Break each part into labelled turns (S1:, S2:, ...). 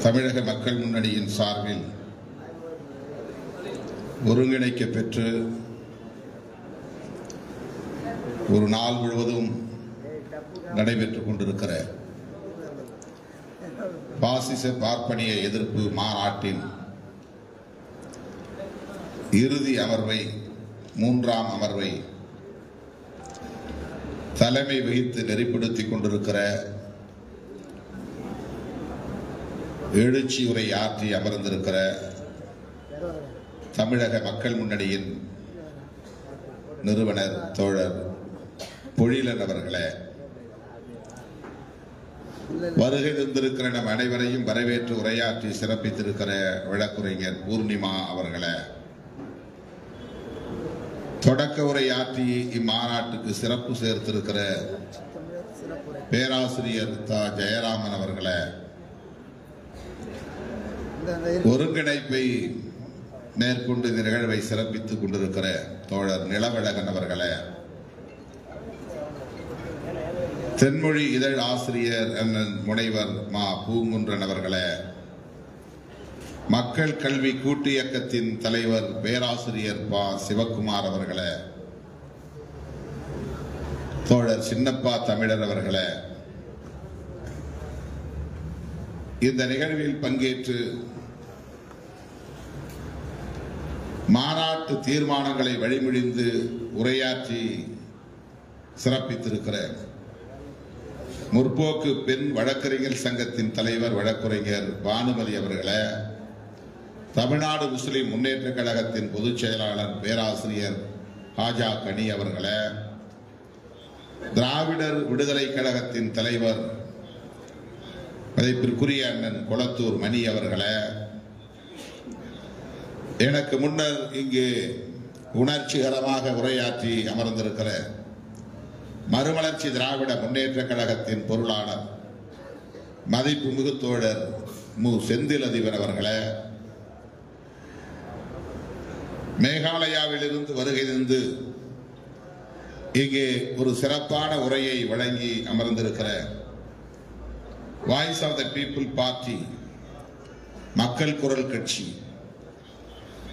S1: தமிழக மக்கள் முன்னணியின் சார்பில் ஒருங்கிணைக்க பெற்று ஒரு நாள் முழுவதும் நடைபெற்றுக் கொண்டிருக்கிற பாசிச பார்ப்பனிய எதிர்ப்பு மாநாட்டின் இறுதி அமர்வை, மூன்றாம் அமர்வை தலைமை வகித்து நெறிப்படுத்திக் கொண்டிருக்கிற, எழுச்சி உரை ஆற்றி அமர்ந்திருக்கிற தமிழக மக்கள் முன்னணியின் நிறுவனர் தோழர் பொழிலன் அவர்களே, வருகை தந்திருக்கிற நம் அனைவரையும் வரவேற்று உரையாற்றி சிறப்பித்திருக்கிற வழக்குரைஞர் பூர்ணிமா அவர்களே, தொடக்க உரையாற்றி இம்மாநாட்டுக்கு சிறப்பு சேர்த்திருக்கிற பேராசிரியர் தா ஜெயராமன் அவர்களே, ஒருங்கிணைப்பை மேற்கொண்டு இந்த நிகழ்வை சிறப்பித்துக் கொண்டிருக்கிற தோழர் நிலவழகன் அவர்களே, தென்மொழி இதழ் ஆசிரியர் முனைவர் மா பூங்குன்றன் அவர்களே, மக்கள் கல்வி கூட்டு இயக்கத்தின் தலைவர் பேராசிரியர் பா சிவக்குமார் அவர்களே, தோழர் சின்னப்பா தமிழர் அவர்களே, இந்த நிகழ்வில் பங்கேற்று மாநாட்டு தீர்மானங்களை வழிமொழிந்து உரையாற்றி சிறப்பித்திருக்கிற முற்போக்கு பெண் வழக்கறிஞர் சங்கத்தின் தலைவர் வழக்குரைஞர் பானுமதி அவர்களே, தமிழ்நாடு முஸ்லிம் முன்னேற்ற கழகத்தின் பொதுச் செயலாளர் பேராசிரியர் ஹாஜா கனி அவர்களே, திராவிடர் விடுதலை கழகத்தின் தலைவர் மதிப்பிற்குரிய அண்ணன் குளத்தூர் மணி அவர்களே, எனக்கு முன்னர் இங்கு உணர்ச்சிகரமாக உரையாற்றி அமர்ந்திருக்கிற மறுமலர்ச்சி திராவிட முன்னேற்ற கழகத்தின் பொருளாளர் மதிப்பு மிகு தோழர் மு செந்தில் அதிபர் அவர்களே, மேகாலயாவில் இருந்து வருகை தந்து இங்கே ஒரு சிறப்பான உரையை வழங்கி அமர்ந்திருக்கிற voice of the people party மக்கள் குரல் கட்சி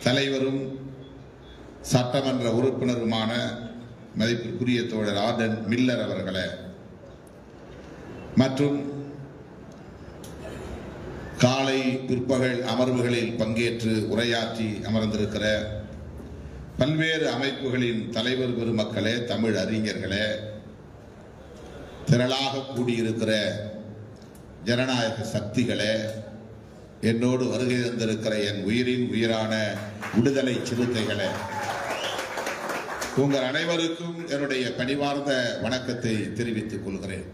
S1: தலைவரும் சட்டமன்ற உறுப்பினருமான மதிப்பிற்குரிய தோழர் ஆர்டன் மில்லர் அவர்களே, மற்றும் காலை பிற்பகல் அமர்வுகளில் பங்கேற்று உரையாற்றி அமர்ந்திருக்கிற பல்வேறு அமைப்புகளின் தலைவர் பெருமக்களே, தமிழ் அறிஞர்களே, திரளாக கூடியிருக்கிற ஜனநாயக சக்திகளே, என்னோடு வருகை தந்திருக்கிற என் உயிரின் உயிரான விடுதலை சிறுத்தைகளே, உங்கள் அனைவருக்கும் என்னுடைய பணிவார்ந்த வணக்கத்தை தெரிவித்துக் கொள்கிறேன்.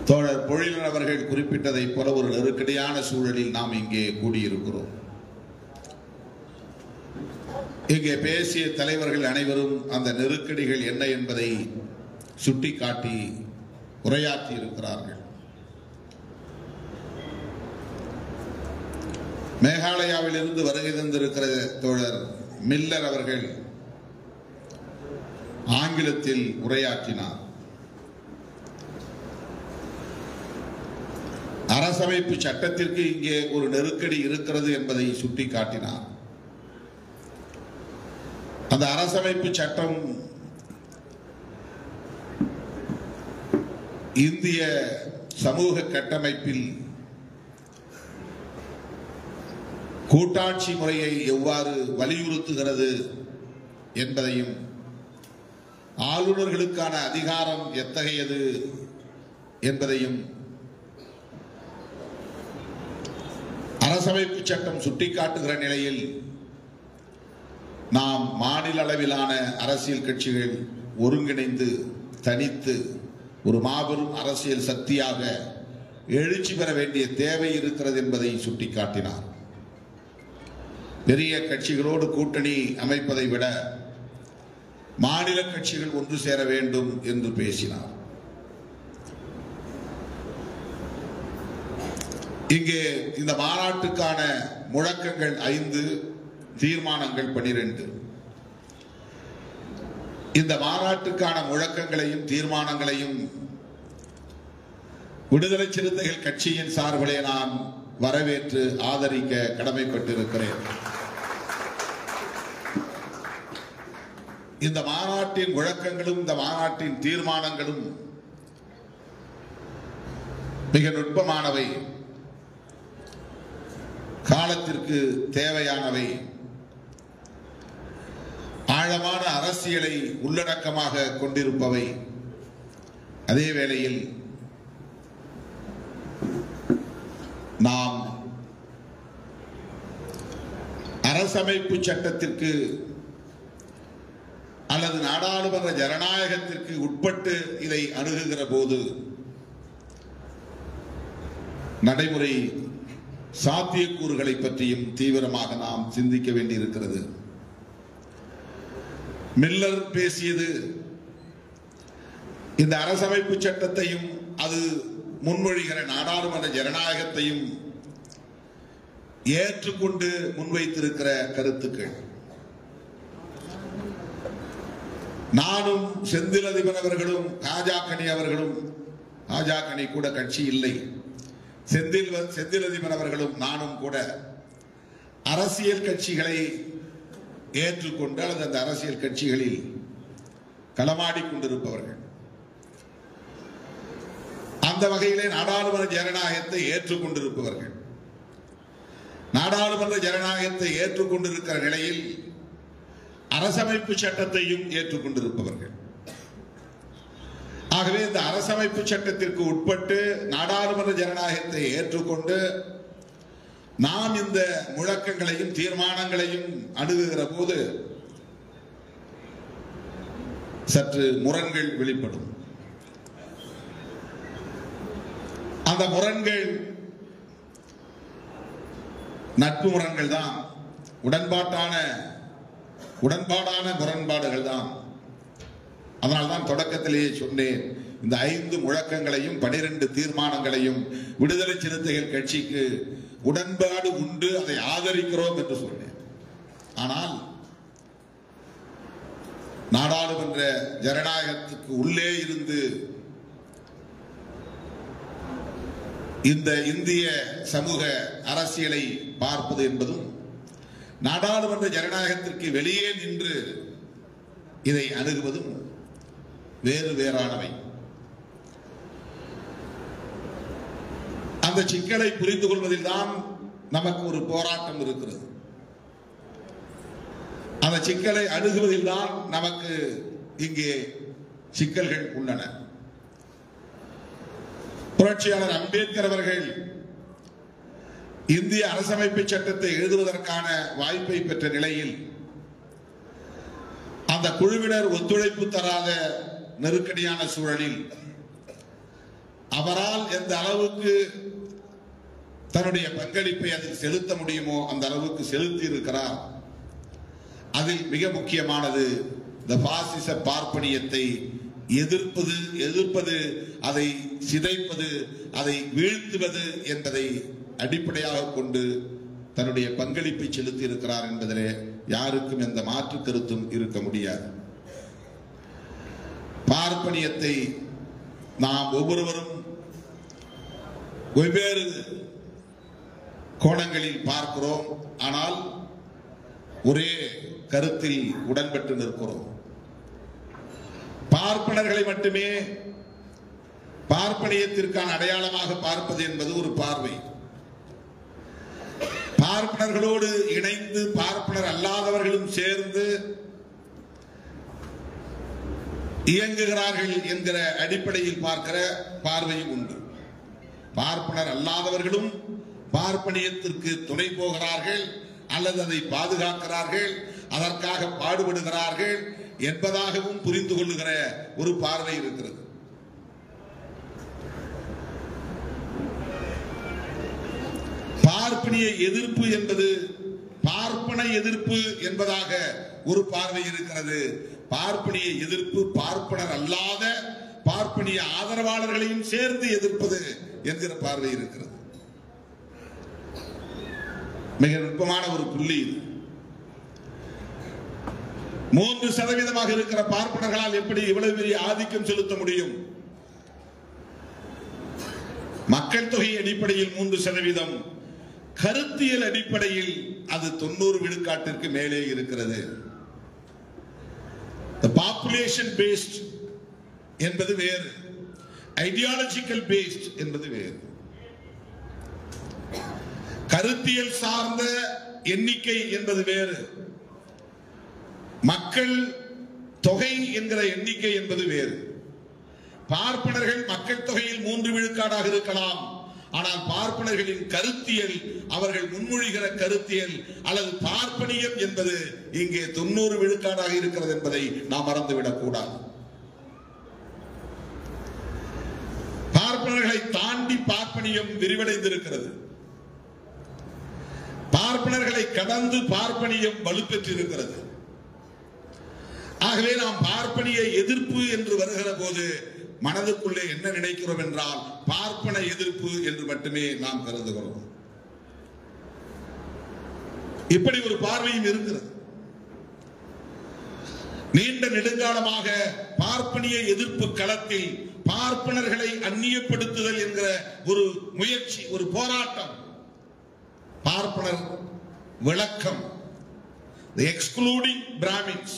S1: தோழர் பொழிலன் அவர்கள் குறிப்பிட்டதைப் போல ஒரு நெருக்கடியான சூழலில் நாம் இங்கே கூடியிருக்கிறோம். இங்கே பேசிய தலைவர்கள் அனைவரும் அந்த நெருக்கடிகள் என்ன என்பதை சுட்டிக்காட்டி உரையாற்றி இருக்கிறார்கள். மேகாலயாவில் இருந்து வருகை தந்திருக்கிற தோழர் மில்லர் அவர்கள் ஆங்கிலத்தில் உரையாற்றினார். அரசமைப்பு சட்டத்திற்கு இங்கே ஒரு நெருக்கடி இருக்கிறது என்பதை சுட்டிக்காட்டினார். அந்த அரசமைப்பு சட்டம் இந்திய சமூக கட்டமைப்பில் கூட்டாட்சி முறையை எவ்வாறு வலியுறுத்துகிறது என்பதையும், ஆளுநர்களுக்கான அதிகாரம் எத்தகையது என்பதையும் அரசமைப்பு சட்டம் சுட்டிக்காட்டுகிற நிலையில் நாம் மாநில அளவிலான அரசியல் கட்சிகள் ஒருங்கிணைந்து தனித்து ஒரு மாபெரும் அரசியல் சக்தியாக எழுச்சி பெற வேண்டிய தேவை இருக்கிறது என்பதை சுட்டிக்காட்டினார். பெரிய கட்சிகளோடு கூட்டணி அமைப்பதை விட மாநில கட்சிகள் ஒன்று சேர வேண்டும் என்று பேசினார். இங்கே இந்த மாநாட்டுக்கான முழக்கங்கள் 5, தீர்மானங்கள் 12. இந்த மாநாட்டுக்கான முழக்கங்களையும் தீர்மானங்களையும் விடுதலை சிறுத்தைகள் கட்சியின் சார்பிலே நான் வரவேற்று ஆதரிக்க கடமைப்பட்டிருக்கிறேன். இந்த மாநாட்டின் முழக்கங்களும் இந்த மாநாட்டின் தீர்மானங்களும் மிக நுட்பமானவை, காலத்திற்கு தேவையானவை, ஆழமான அரசியலை உள்ளடக்கமாக கொண்டிருப்பவை. அதே வேளையில் நாம் அரசமைப்பு சட்டத்திற்கு அல்லது நாடாளுமன்ற ஜனநாயகத்திற்கு உட்பட்டு இதை அணுகுகிற போது நடைமுறை சாத்தியக்கூறுகளை பற்றியும் தீவிரமாக நாம் சிந்திக்க வேண்டியிருக்கிறது. மில்லர் பேசியது இந்த அரசமைப்பு சட்டத்தையும் அது முன்மொழிகிற நாடாளுமன்ற ஜனநாயகத்தையும் ஏற்றுக்கொண்டு முன்வைத்திருக்கிற கருத்துக்கள். நானும் செந்தில் அதிபர் அவர்களும் காஜாக்கனி அவர்களும், காஜாக்கனி கூட கட்சி இல்லை, செந்தில் அதிபர் அவர்களும் நானும் கூட அரசியல் கட்சிகளை ஏற்றுக்கொண்டு அல்லது அந்த அரசியல் கட்சிகளில் களமாடிக் கொண்டிருப்பவர்கள். அந்த வகையிலே நாடாளுமன்ற ஜனநாயகத்தை ஏற்றுக்கொண்டிருப்பவர்கள். நாடாளுமன்ற ஜனநாயகத்தை ஏற்றுக்கொண்டிருக்கிற நிலையில் அரசமைப்பு சட்டத்தையும் ஏற்றுக்கொண்டிருப்பவர்கள். ஆகவே இந்த அரசமைப்பு சட்டத்திற்கு உட்பட்டு நாடாளுமன்ற ஜனநாயகத்தை ஏற்றுக்கொண்டு நாம் இந்த முழக்கங்களையும் தீர்மானங்களையும் அணுகுகிற போது சற்று முரண்கள் வெளிப்படும். அந்த முரண்கள் நட்பு முரண்கள் தான், உடன்பாடான முரண்பாடுகள் தான். அதனால்தான் தொடக்கத்திலேயே சொன்னேன், இந்த 5 முழக்கங்களையும் 12 தீர்மானங்களையும் விடுதலை சிறுத்தைகள் கட்சிக்கு உடன்பாடு உண்டு, அதை ஆதரிக்கிறோம் என்று சொன்னேன். ஆனால் நாடாளுமன்ற ஜனநாயகத்துக்கு உள்ளே இருந்து இந்த இந்திய சமூக அரசியலை பார்ப்பது என்பதும் நாடாளுமன்ற ஜனநாயகத்திற்கு வெளியே நின்று இதை அணுகுவதும் வேறு வேறானவை. அந்த சிக்கலை புரிந்து கொள்வதில் தான் நமக்கு ஒரு போராட்டம் இருக்கிறது. அந்த சிக்கலை அணுகுவதில் தான் நமக்கு இங்கே சிக்கல்கள் உள்ளன. புரட்சியாளர் அம்பேத்கர் அவர்கள் இந்திய அரசமைப்பு சட்டத்தை எழுதுவதற்கான வாய்ப்பை பெற்ற நிலையில் அந்த குழுவினர் ஒத்துழைப்பு தராத நெருக்கடியான சூழலில் அவரால் எந்த அளவுக்கு தன்னுடைய பங்களிப்பை அதில் செலுத்த முடியுமோ அந்த அளவுக்கு செலுத்தி இருக்கிறார். அதில் மிக முக்கியமானது இந்த பாசிச பார்ப்பனியத்தை எதிர்ப்பது, அதை சிதைப்பது, அதை வீழ்த்துவது என்பதை அடிப்படையாக கொண்டு தன்னுடைய பங்களிப்பை செலுத்தி இருக்கிறார் என்பதிலே யாருக்கும் எந்த மாற்று கருத்தும் இருக்க முடியாது. பார்ப்பனியத்தை நாம் ஒவ்வொருவரும் வெவ்வேறு கோணங்களில் பார்க்கிறோம். ஆனால் ஒரே கருத்தில் உடன்பட்டு நிற்கிறோம். பார்ப்பனர்களை மட்டுமே பார்ப்பனியத்திற்கான அடையாளமாக பார்ப்பது என்பது ஒரு பார்வை. பார்ப்பனர்களோடு இணைந்து பார்ப்பனர் அல்லாதவர்களும் சேர்ந்து இயங்குகிறார்கள் என்கிற அடிப்படையில் பார்க்கிற பார்வையும் உண்டு. பார்ப்பனர் அல்லாதவர்களும் பார்ப்பனியத்திற்கு துணை போகிறார்கள் அல்லது அதை பாதுகாக்கிறார்கள், அதற்காக பாடுபடுகிறார்கள் என்பதாகவும் புரிந்து கொள்ளுகிற ஒரு பார்வை இருக்கிறது. பார்ப்பனிய எதிர்ப்பு என்பது பார்ப்பன எதிர்ப்பு என்பதாக ஒரு பார்வை இருக்கிறது. பார்ப்பனிய எதிர்ப்பு பார்ப்பனர் அல்லாத பார்ப்பனிய ஆதரவாளர்களையும் சேர்ந்து எதிர்ப்பது என்கிற பார்வை இருக்கிறது. மிக நுட்பமான ஒரு புள்ளி இது. 3% இருக்கிற பார்ப்பனர்களால் எப்படி இவ்வளவு பெரிய ஆதிக்கம் செலுத்த முடியும்? மக்கள் தொகை அடிப்படையில் 3%, கருத்தியல் அடிப்படையில் அது 90 விழுக்காட்டிற்கு மேலே இருக்கிறது. பாப்புலேஷன் பேஸ்ட் என்பது வேறு, ஐடியாலஜிக்கல் பேஸ்ட் என்பது வேறு. கருத்தியல் சார்ந்த எண்ணிக்கை என்பது வேறு, மக்கள் தொகை என்கிற எண்ணிக்கை என்பது வேறு. பார்ப்பனர்கள் மக்கள் தொகையில் 3 விழுக்காடாக இருக்கலாம், ஆனால் பார்ப்பனர்களின் கருத்தியல், அவர்கள் முன்மொழிகிற கருத்தியல் அல்லது பார்ப்பனியம் என்பது இங்கே 90 விழுக்காடாக இருக்கிறது என்பதை நாம் மறந்துவிடக் கூடாது. பார்ப்பனர்களை தாண்டி பார்ப்பனியம் விரிவடைந்திருக்கிறது. பார்ப்பனர்களை கடந்து பார்ப்பனியம் வலுப்பெற்றிருக்கிறது. ஆகவே நாம் பார்ப்பனிய எதிர்ப்பு என்று வருகிற போது மனதுக்குள்ளே என்ன நினைக்கிறோம் என்றால் பார்ப்பன எதிர்ப்பு என்று மட்டுமே நாம் கருதுகிறோம். இப்படி ஒரு பார்வையும் இருக்கிறது. நீண்ட நெடுங்காலமாக பார்ப்பனிய எதிர்ப்பு களத்தில் பார்ப்பனர்களை அந்நியப்படுத்துதல் என்கிற ஒரு முயற்சி, ஒரு போராட்டம், பார்ப்பனர் விளக்கம், எக்ஸ்க்ளூடிங் பிராமின்ஸ்,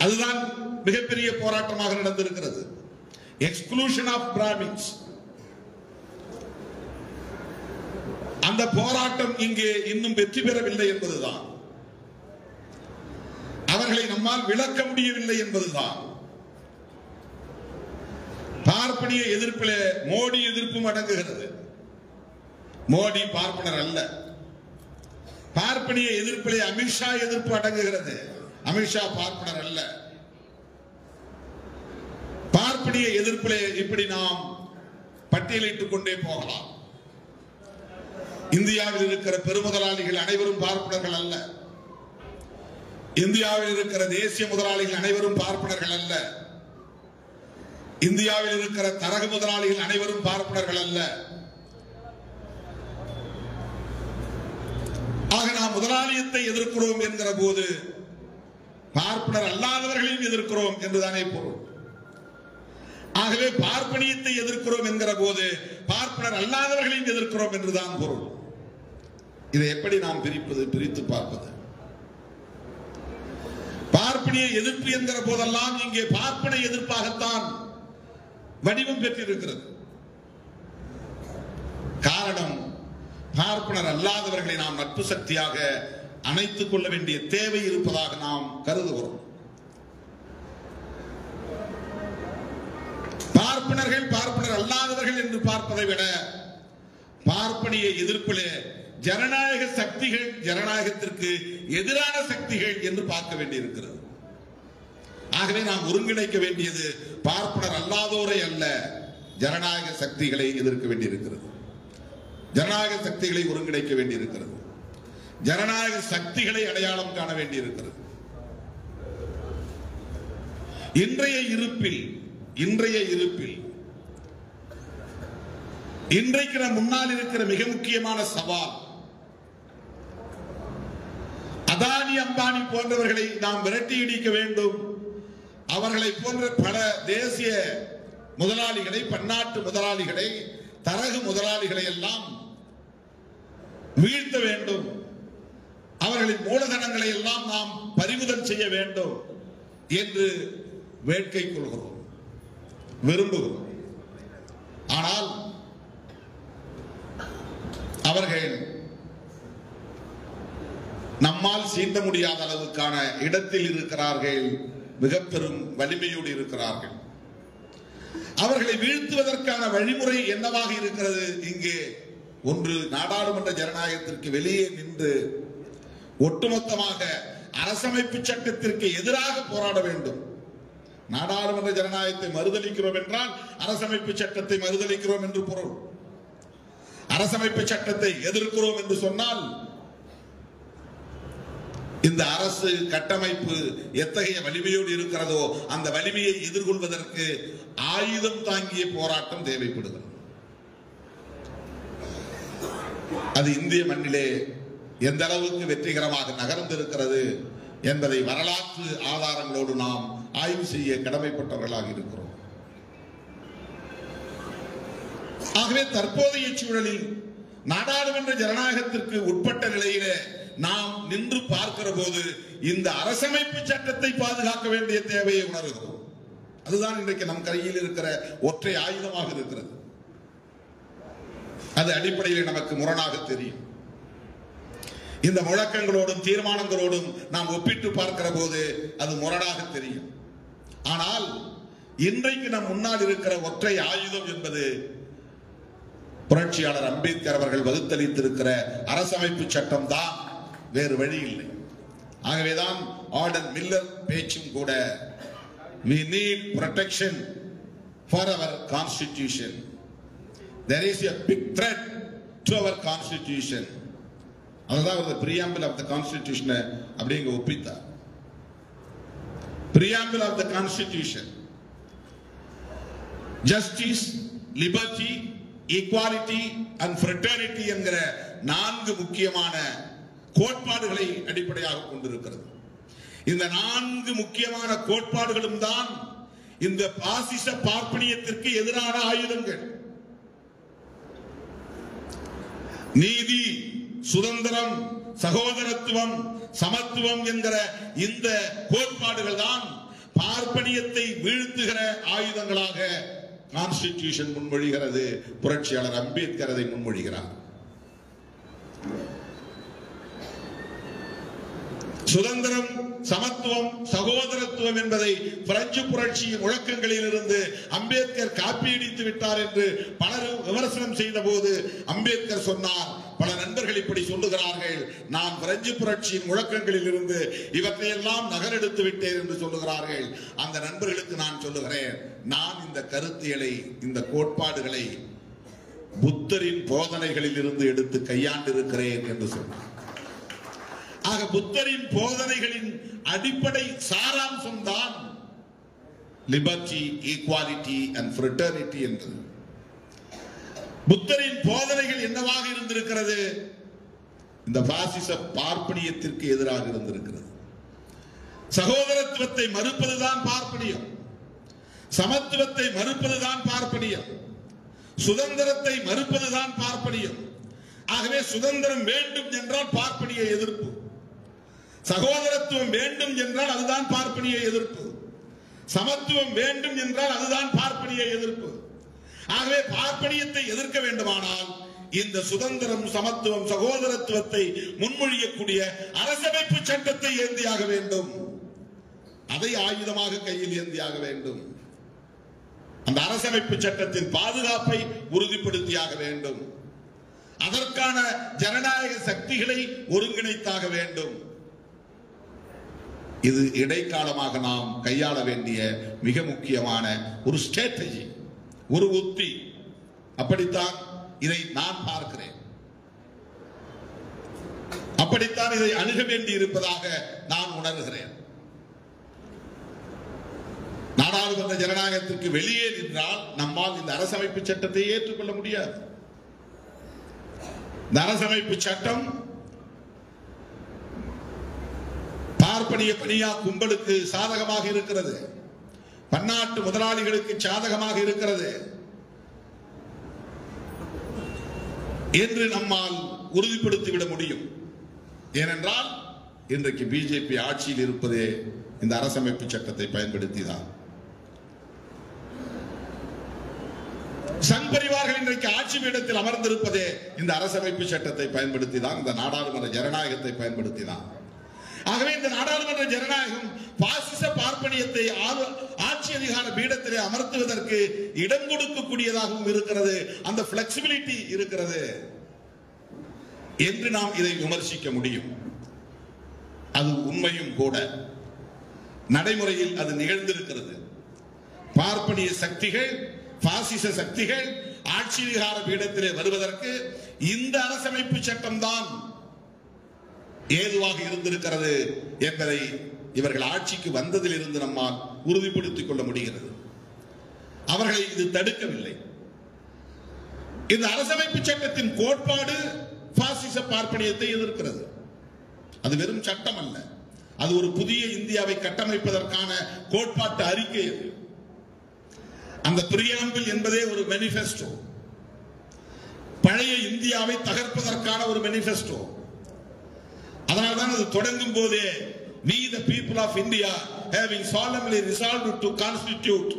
S1: அதுதான் மிகப்பெரிய போராட்டமாக நடந்திருக்கிறது. Exclusion of Brahmins. அந்த போராட்டம் இங்கே இன்னும் வெற்றி பெறவில்லை என்பதுதான், அவர்களை நம்மால் விளக்க முடியவில்லை என்பதுதான். பார்ப்பனிய எதிர்ப்பிலே மோடி எதிர்ப்பும் அடங்குகிறது. மோடி பார்ப்பனர் அல்ல. பார்ப்பனிய எதிர்ப்பிலே அமித்ஷா எதிர்ப்பு அடங்குகிறது. அமித்ஷா பார்ப்பனர் அல்ல. பார்ப்பனிய எதிர்ப்பிலே இப்படி நாம் பட்டியலிட்டுக் கொண்டே போகலாம். இந்தியாவில் இருக்கிற பெருமுதலாளிகள் அனைவரும் பார்ப்பனர்கள் அல்ல. இந்தியாவில் இருக்கிற தேசிய முதலாளிகள் அனைவரும் பார்ப்பனர்கள் அல்ல. இந்தியாவில் இருக்கிற தரகு முதலாளிகள் அனைவரும் பார்ப்பனர்கள் அல்ல. ஆக நாம் முதலாளியத்தை எதிர்க்கிறோம் என்கிற போது பார்ப்பனர் அல்லாதவர்களையும் எதிர்க்கிறோம் என்றுதானே பொருள். ஆகவே பார்ப்பனியத்தை எதிர்க்கிறோம் என்கிற போது பார்ப்பனர் அல்லாதவர்களையும் எதிர்க்கிறோம் என்றுதான் பொருள். இதை எப்படி நாம் பிரித்து பார்ப்பது? பார்ப்பனிய எதிர்ப்பு என்கிற போதெல்லாம் இங்கே பார்ப்பன எதிர்ப்பாகத்தான் வடிவம் பெற்றிருக்கிறது. காரணம், பார்ப்பனர் அல்லாதவர்களை நாம் நட்பு சக்தியாக அணைத்துக் கொள்ள வேண்டிய தேவை இருப்பதாக நாம் கருதுகிறோம். பார்ப்பனர்கள் பார்ப்பனர் அல்லாதவர்கள் என்று பார்ப்பதை விட பார்ப்பனிய எதிர்ப்பிலே ஜனநாயக சக்திகள், ஜனநாயகத்திற்கு எதிரான சக்திகள் என்று பார்க்க வேண்டியிருக்கிறது. ஆகவே நாம் ஒருங்கிணைக்க வேண்டியது பார்ப்பனர் அல்லாதோரை அல்ல, ஜனநாயக சக்திகளை எதிர்க்க வேண்டியிருக்கிறது. ஜனநாயக சக்திகளை ஒருங்கிணைக்க வேண்டியிருக்கிறது. ஜனநாயக சக்திகளை அடையாளம் காண வேண்டியிருக்கிறது. இன்றைய இருப்பில் இன்றைக்கு நம் முன்னால் இருக்கிற மிக முக்கியமான சவால், அதானி அம்பானி போன்றவர்களை நாம் விரட்டி இடிக்க வேண்டும். அவர்களை போன்ற பல தேசிய முதலாளிகளை, பன்னாட்டு முதலாளிகளை, தரகு முதலாளிகளை எல்லாம் வீழ்த்த வேண்டும். அவர்களின் மூலதனங்களை எல்லாம் நாம் பறிமுதல் செய்ய வேண்டும் என்று வேட்கை கொள்கிறோம், விரும்புகிறோம். ஆனால் அவர்கள் நம்மால் சீண்ட முடியாத அளவுக்கான இடத்தில் இருக்கிறார்கள், மிக பெரும் வலிமையோடு இருக்கிறார்கள். அவர்களை வீழ்த்துவதற்கான வழிமுறை என்னவாக இருக்கிறது? இங்கே ஒன்று, நாடாளுமன்ற ஜனநாயகத்திற்கு வெளியே நின்று ஒட்டுமொத்தமாக அரசமைப்பு சட்டத்திற்கு எதிராக போராட வேண்டும். நாடாளுமன்ற ஜனநாயகத்தை மறுதலிக்கிறோம் என்றால் அரசமைப்பு சட்டத்தை மறுதலிக்கிறோம் என்று பொருள். அரசமைப்பு சட்டத்தை எதிர்க்கிறோம் என்று சொன்னால் இந்த அரசு கட்டமைப்பு எத்தகைய வலிமையோடு இருக்கிறதோ அந்த வலிமையை எதிர்கொள்வதற்கு ஆயுதம் தாங்கிய போராட்டம் தேவைப்படுகிறது. அது இந்திய மண்ணிலே எந்த அளவுக்கு வெற்றிகரமாக நகர்ந்திருக்கிறது என்பதை வரலாற்று ஆதாரங்களோடு நாம் ஆய்வு செய்ய கடமைப்பட்டவர்களாக இருக்கிறோம். ஆகவே தற்போதைய சூழலில் நாடாளுமன்ற ஜனநாயகத்திற்கு உட்பட்ட நிலையிலே நாம் நின்று பார்க்கிற போது இந்த அரசமைப்பு சட்டத்தை பாதுகாக்க வேண்டிய தேவையை உணர்கிறோம். அதுதான் இன்றைக்கு நம் கையில் இருக்கிற ஒற்றை ஆயுதமாக இருக்கிறது. அது அடிப்படையில் நமக்கு முரணாக தெரியும். இந்த முழக்கங்களோடும் தீர்மானங்களோடும் நாம் ஒப்பிட்டு பார்க்கிற போது அது முரணாக தெரியும். ஆனால் இன்றைக்கு நம் முன்னால் இருக்கிற ஒற்றை ஆயுதம் என்பது புரட்சியாளர் அம்பேத்கர் அவர்கள் வகுத்தளித்திருக்கிற அரசமைப்பு சட்டம் தான், வேறு வழி இல்லை. ஆகவேதான் ஆர்டன் மில்லர் பேச்சும் கூட we need protection for our constitution. There is a big threat to our constitution. அதுதான் the preamble of the constitution அப்படிங்க ஒப்பித்தார். preamble of the constitution, justice, liberty, equality and fraternity என்கிற 4 முக்கியமான கோட்பாடுகளை அடிப்படையாக கொண்டிருக்கிறது. இந்த 4 முக்கியமான கோட்பாடுகளும் தான் இந்த பாசிச பார்ப்பனியத்திற்கு எதிரான ஆயுதங்கள். நீதி, சுதந்திரம், சகோதரத்துவம், சமத்துவம் என்கிற இந்த கோட்பாடுகள் தான் பார்ப்பனியத்தை வீழ்த்துகிற ஆயுதங்களாக கான்ஸ்டிடியூஷன் முன்மொழிகிறது. புரட்சியாளர் அம்பேத்கர் அதை முன்மொழிகிறார். சுதந்திரம், சமத்துவம், சகோதரத்துவம் என்பதை பிரெஞ்சு புரட்சியின் முழக்கங்களில் இருந்து அம்பேத்கர் காப்பியடித்து விட்டார் என்று பலரும் விமர்சனம் செய்த போது அம்பேத்கர் சொன்னார், பல நண்பர்கள் இப்படி சொல்லுகிறார்கள், நான் பிரெஞ்சு புரட்சியின் முழக்கங்களில் இருந்து இவற்றையெல்லாம் நகலெடுத்து விட்டேன் என்று சொல்லுகிறார்கள். அந்த நண்பர்களுக்கு நான் சொல்லுகிறேன், நான் இந்த கருத்தியலை, இந்த கோட்பாடுகளை புத்தரின் போதனைகளில் இருந்து எடுத்து கையாண்டிருக்கிறேன் என்று சொன்னார். ஆக புத்தரின் போதனைகளின் அடிப்படை சாராம்சம் தான் லிபர்ட்டி, ஈக்வாலிட்டி அண்ட் ஃப்ரெட்டர்னிட்டி என்றது. புத்தரின் போதனைகள் என்னவாக இருந்திருக்கிறது? இந்த பாசிச பார்ப்பனியத்திற்கு எதிராக இருந்திருக்கிறது. சகோதரத்துவத்தை மறுப்பதுதான் பார்ப்பனியம், சமத்துவத்தை மறுப்பதுதான் பார்ப்பனியம், சுதந்திரத்தை மறுப்பதுதான் பார்ப்பனியம். ஆகவே சுதந்திரம் வேண்டும் என்றால் பார்ப்பனிய எதிர்ப்பு, சகோதரத்துவம் வேண்டும் என்றால் அதுதான் பார்ப்பனிய எதிர்ப்பு, சமத்துவம் வேண்டும் என்றால் அதுதான் பார்ப்பனிய எதிர்ப்பு. ஆகவே பார்ப்பனியத்தை எதிர்க்க வேண்டுமானால் இந்த சுதந்திரம், சமத்துவம், சகோதரத்துவத்தை முன்மொழியக்கூடிய அரசமைப்பு சட்டத்தை ஏந்தியாக வேண்டும். அதை ஆயுதமாக கையில் ஏந்தியாக வேண்டும். அந்த அரசமைப்பு சட்டத்தின் பாதுகாப்பை உறுதிப்படுத்தியாக வேண்டும். அதற்கான ஜனநாயக சக்திகளை ஒருங்கிணைத்தாக வேண்டும். இது இடைக்காலமாக நாம் கையாள வேண்டிய மிக முக்கியமான ஒரு ஸ்ட்ராட்டஜி, ஒரு உத்தி. அப்படித்தான் இதை நான் பார்க்கிறேன், அப்படித்தான் இதை அணுக வேண்டி இருப்பதாக நான் உணர்கிறேன். நாடாளுமன்ற ஜனநாயகத்திற்கு வெளியே நின்றால் நம்மால் இந்த அரசமைப்பு சட்டத்தை ஏற்றுக்கொள்ள முடியாது. இந்த அரசமைப்பு சட்டம் பார்ப்பனிய பனியா கும்பலுக்கு சாதகமாக இருக்கிறது, பன்னாட்டு முதலாளிகளுக்கு சாதகமாக இருக்கிறது என்று நம்மால் உறுதிப்படுத்திவிட முடியும். ஏனென்றால் இன்றைக்கு பிஜேபி ஆட்சியில் இருப்பதே இந்த அரசமைப்பு சட்டத்தை பயன்படுத்திதான். சங் பரிவார்கள் இன்றைக்கு ஆட்சி பீடத்தில் அமர்ந்திருப்பதே இந்த அரசமைப்பு சட்டத்தை பயன்படுத்திதான், இந்த நாடாளுமன்ற ஜனநாயகத்தை பயன்படுத்திதான். ஆகவே இந்த நாடாளுமன்ற ஜனநாயகம் பாசிச பார்ப்பனியத்தை ஆட்சி அதிகார பீடத்திலே அமர்த்துவதற்கு இடம் கொடுக்கக்கூடியதாகவும் இருக்கிறது, அந்த பிளெக்சிபிலிட்டி இருக்கிறது என்று நாம் இதை விமர்சிக்க முடியும். அது உண்மையும் கூட. நடைமுறையில் அது நிகழ்ந்திருக்கிறது. பார்ப்பனிய சக்திகள், பாசிச சக்திகள் ஆட்சி அதிகார பீடத்திலே வருவதற்கு இந்த அரசமைப்பு சட்டம் தான் ஏதுவாக இருந்திருக்கிறது என்பதை இவர்கள் ஆட்சிக்கு வந்ததில் இருந்து நம்மால் உறுதிப்படுத்திக் கொள்ள முடிகிறது. அவர்களை இது தடுக்கவில்லை. இந்த அரசமைப்பு சட்டத்தின் கோட்பாடு பாசிச பார்ப்பனியத்தை எதிர்க்கிறது. அது வெறும் சட்டம் அல்ல, அது ஒரு புதிய இந்தியாவை கட்டமைப்பதற்கான கோட்பாட்டு அறிக்கை. அந்த பிரியாம்பிள் என்பதே ஒரு மேனிஃபெஸ்டோ, பழைய இந்தியாவை தகர்ப்பதற்கான ஒரு மேனிஃபெஸ்டோ. அதனால்தான் அது தொடங்கும் போதே we the people of India having solemnly resolved to constitute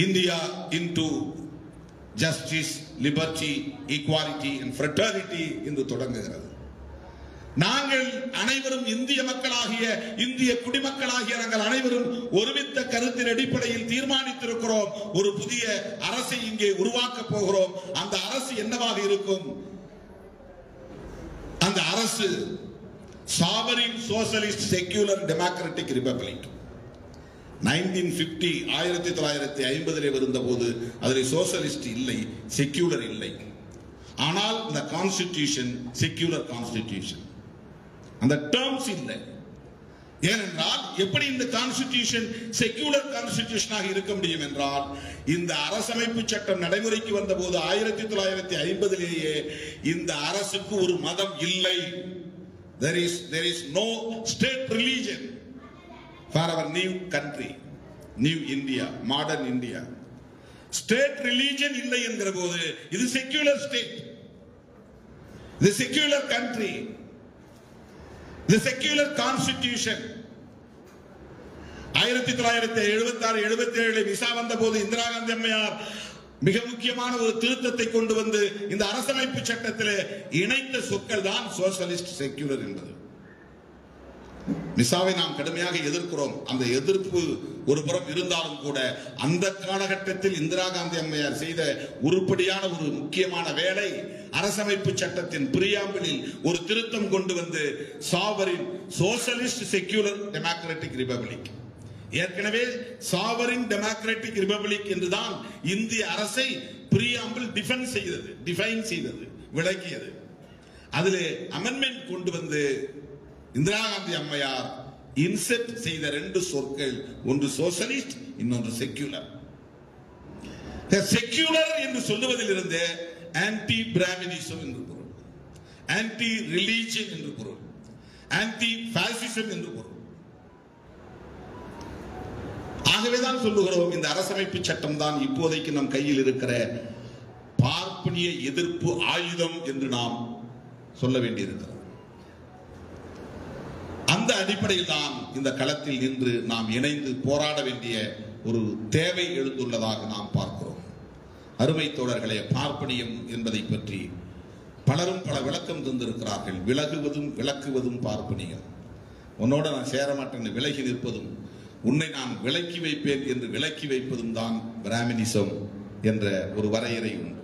S1: India into justice, liberty, equality and fraternity என்று தொடங்குகிறது. நாங்கள் அனைவரும் இந்திய மக்களாகிய இந்திய குடிமக்களாகிய நாங்கள் அனைவரும் ஒருமித்த கருத்தின் அடிப்படையில் தீர்மானித்திருக்கிறோம். ஒரு புதிய அரசை இங்கே உருவாக்க போகிறோம். அந்த அரசு என்னவாக இருக்கும்? அந்த அரசு sovereign socialist secular democratic republic. 1950 இருந்தபோது அதில் சோசலிஸ்ட் இல்லை, செக்யூலர் இல்லை. ஆனால் இந்த கான்ஸ்டிடியூஷன் செக்யூலர் கான்ஸ்டிடியூஷன், அந்த டேர்ம்ஸ் இல்லை. ஏனென்றால் எப்படி இந்த கான்ஸ்டிடியூஷன் செக்யூலர் கான்ஸ்டிடியூஷனாக இருக்க முடியும் என்றால், இந்த அரசமைப்பு சட்டம் நடைமுறைக்கு வந்தபோது 1950 இந்த அரசுக்கு ஒரு மதம் இல்லை. There is no state religion for our new country, new India, modern India. State religion இல்லை என்கிற போது இது செக்யூலர் ஸ்டேட், இது செக்யூலர் கண்ட்ரி, இது செக்யூலர் கான்ஸ்டிடியூஷன். 1976-77 விசா வந்த போது இந்திரா காந்தி அம்மையார் மிக முக்கியமான ஒரு திருத்தத்தை கொண்டு வந்து இந்த அரசமைப்பு சட்டத்தில் இணைத்த சொற்கள் தான் சோசலிஸ்ட் செக்யூலர் என்பது. விசாவை நாம் கடுமையாக எதிர்க்கிறோம். அந்த எதிர்ப்பு ஒரு புறம் இருந்தாலும் கூட அந்த காலகட்டத்தில் இந்திரா காந்தி அம்மையார் செய்த உருப்படியான ஒரு முக்கியமான வேலை, அரசமைப்பு சட்டத்தின் பிரியாம்பிளில் ஒரு திருத்தம் கொண்டு வந்து sovereign socialist secular democratic republic, ஏற்கனவே சாவரின் டெமோக்ராட்டிக் ரிபப்ளிக் என்றுதான் இந்திய அரசை பிரியாம்பிள் டிஃபைன் செய்தது, விளக்கியது. அதில் அமெண்ட்மெண்ட் கொண்டு வந்து இந்திரா காந்தி அம்மையார் இன்செர்ட் செய்த 2 சொற்கள், ஒன்று சோசலிஸ்ட், இன்னொன்று செக்யூலர். செக்யூலர் என்று சொல்லுவதிலிருந்து ஆன்டி பிராமினிசம் என்று பொருள், ஆன்டி ரிலீஜியன் என்று பொருள், ஆன்டி பாசிசம் என்று பொருள். ஆகவேதான் சொல்லுகிறோம், இந்த அரசமைப்பு சட்டம் தான் இப்போதைக்கு நம் கையில் இருக்கிற பார்ப்பனிய எதிர்ப்பு ஆயுதம் என்று நாம் சொல்ல வேண்டியிருக்கிறது. அந்த அடிப்படையில் தான் இந்த களத்தில் நின்று நாம் இணைந்து போராட வேண்டிய ஒரு தேவை எழுந்துள்ளதாக நாம் பார்க்கிறோம். அருமை தோழர்களே, பார்ப்பனியம் என்பதை பற்றி பலரும் பல விளக்கம் தந்திருக்கிறார்கள். விலகுவதும் விளக்குவதும் பார்ப்பனியம். உன்னோட நான் சேர மாட்டேன் விலகி நிற்பதும், உன்னை நான் விலக்கி வைப்பேன் என்று விலக்கி வைப்பதும் தான் பிராமினிசம் என்ற ஒரு வரையறை உண்டு.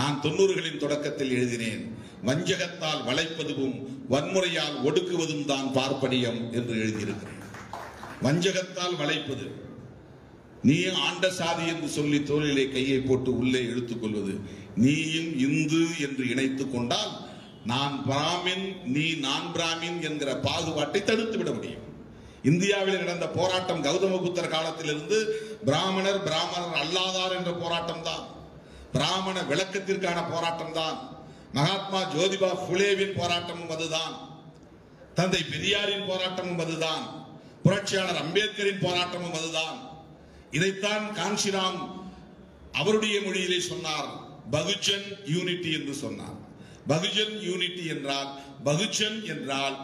S1: நான் 90களின் தொடக்கத்தில் எழுதினேன், வஞ்சகத்தால் வளைப்பதும் வன்முறையால் ஒடுக்குவதும் தான் பார்ப்பனியம் என்று எழுதியிருக்கிறேன். வஞ்சகத்தால் வளைப்பது, நீ ஆண்ட சாதி என்று சொல்லி தோளிலே கையை போட்டு உள்ளே இழுத்துக் கொள்வது, நீயும் இந்து என்று இணைத்துக் கொண்டால் நான் பிராமின் நீ நான் பிராமின் என்கிற பாகுபாட்டை தடுத்து விட முடியும். இந்தியாவில் நடந்த போராட்டம் கௌதம புத்தர் காலத்திலிருந்து பிராமணர் அல்லாதார் என்ற போராட்டம் தான், பிராமண விளக்கத்திற்கான போராட்டம் தான், மகாத்மா ஜோதிபா புலேவின் போராட்டமும் அதுதான், தந்தை பெரியாரின் போராட்டமும் அதுதான், புரட்சியாளர் அம்பேத்கரின் போராட்டமும் அதுதான். இதைத்தான் காஞ்சிராம் அவருடைய மொழியிலே சொன்னார், பகுஜன் யூனிட்டி என்று சொன்னார். பகுஜன் யூனிட்டி என்றால், பகுஜன் என்றால்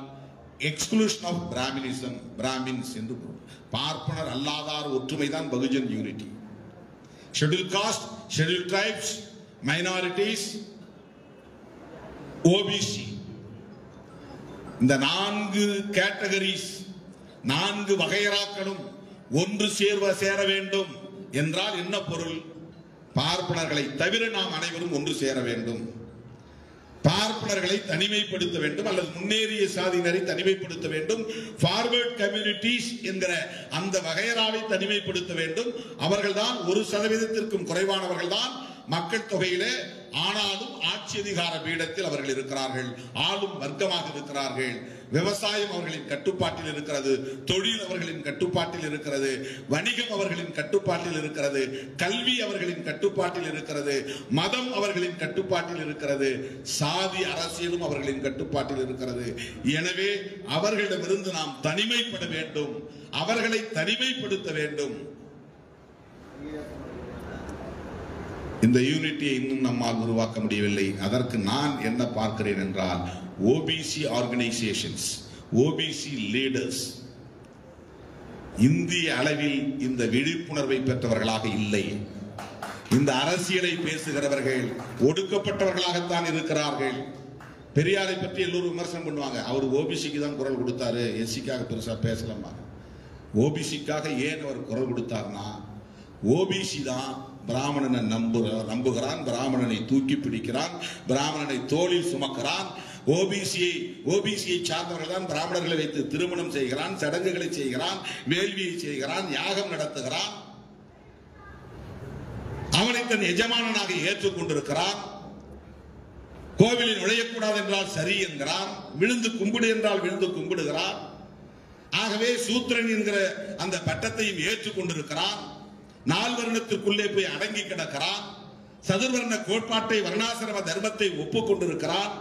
S1: எக்ஸ்க்ளூஷன் ஆஃப் பிராமினிசம், பிராமின்ஸ் என்று பொருள். பார்ப்பனர் அல்லாதார் ஒற்றுமைதான் Bahujan unity. Schedule caste, schedule tribes, minorities, OBC, இந்த 4 கேட்டகரிஸ், 4 வகையறாக்களும் ஒன்று சேர வேண்டும் என்றால் என்ன பொருள்? பார்ப்பனர்களை தவிர நாம் அனைவரும் ஒன்று சேர வேண்டும், பார்ப்பனர்களை தனிமைப்படுத்த வேண்டும் அல்லது முன்னேறிய சாதியினரை தனிமைப்படுத்த வேண்டும், ஃபார்வர்ட் கம்யூனிட்டிஸ் என்கிற அந்த வகையறாவை தனிமைப்படுத்த வேண்டும். அவர்கள்தான் 1% குறைவானவர்கள் தான் மக்கள் தொகையிலே, ஆனாலும் ஆட்சி அதிகார பீடத்தில் அவர்கள் இருக்கிறார்கள், ஆளும் வர்க்கமாக இருக்கிறார்கள். விவசாயம் அவர்களின் கட்டுப்பாட்டில் இருக்கிறது, தொழில் அவர்களின் கட்டுப்பாட்டில் இருக்கிறது, வணிகம் அவர்களின் கட்டுப்பாட்டில் இருக்கிறது, கல்வி அவர்களின் கட்டுப்பாட்டில் இருக்கிறது, மதம் அவர்களின் கட்டுப்பாட்டில் இருக்கிறது, சாதி அரசியலும் அவர்களின் கட்டுப்பாட்டில் இருக்கிறது. எனவே அவர்களிடமிருந்து நாம் தனிமைப்பட வேண்டும், அவர்களை தனிமைப்படுத்த வேண்டும். இந்த யூனிட்டியை இன்னும் நம்மால் உருவாக்க முடியவில்லை. அதற்கு நான் என்ன பார்க்கிறேன் என்றால், ஓபிசி ஆர்கனைசேஷன்ஸ், ஓபிசி லீடர்ஸ் இந்திய அளவில் இந்த விழிப்புணர்வை பெற்றவர்களாக இல்லை. இந்த அரசியலை பேசுகிறவர்கள் ஒடுக்கப்பட்டவர்களாகத்தான் இருக்கிறார்கள். பெரியாரை பற்றி எல்லோரும் விமர்சனம் பண்ணுவாங்க. அவர் ஓபிசிக்கு தான் குரல் கொடுத்தாரு, எஸ்சிக்காக பெருசா பேசலாமா? ஓபிசிக்காக ஏன் அவர் குரல் கொடுத்தார்னா, ஓபிசி தான் பிராமணனை நம்புகிறான், பிராமணனை தூக்கி பிடிக்கிறான், பிராமணனை தோளில் சுமக்கிறான். ஓபிசியை சார்ந்தவர்கள் தான் பிராமணர்களை வைத்து திருமணம் செய்கிறான், சடங்குகளை செய்கிறான், வேள்வியை செய்கிறான், யாகம் நடத்துகிறான். அவனை தன் எஜமானனாக ஏற்றுக்கொண்டிருக்கிறான். கோவிலில் நுழையக்கூடாது என்றால் சரி என்கிறான், விழுந்து கும்பிடு என்றால் விழுந்து கும்பிடுகிறான். ஆகவே சூத்திரன் என்கிற அந்த பட்டத்தையும் ஏற்றுக்கொண்டிருக்கிறான். 4 வருடத்திற்குள்ளே போய் அடங்கி கிடக்கிறான். சதுர்வர்ண கோட்பாட்டை, வர்ணாசிரம தர்மத்தை ஒப்புக்கொண்டிருக்கிறான்.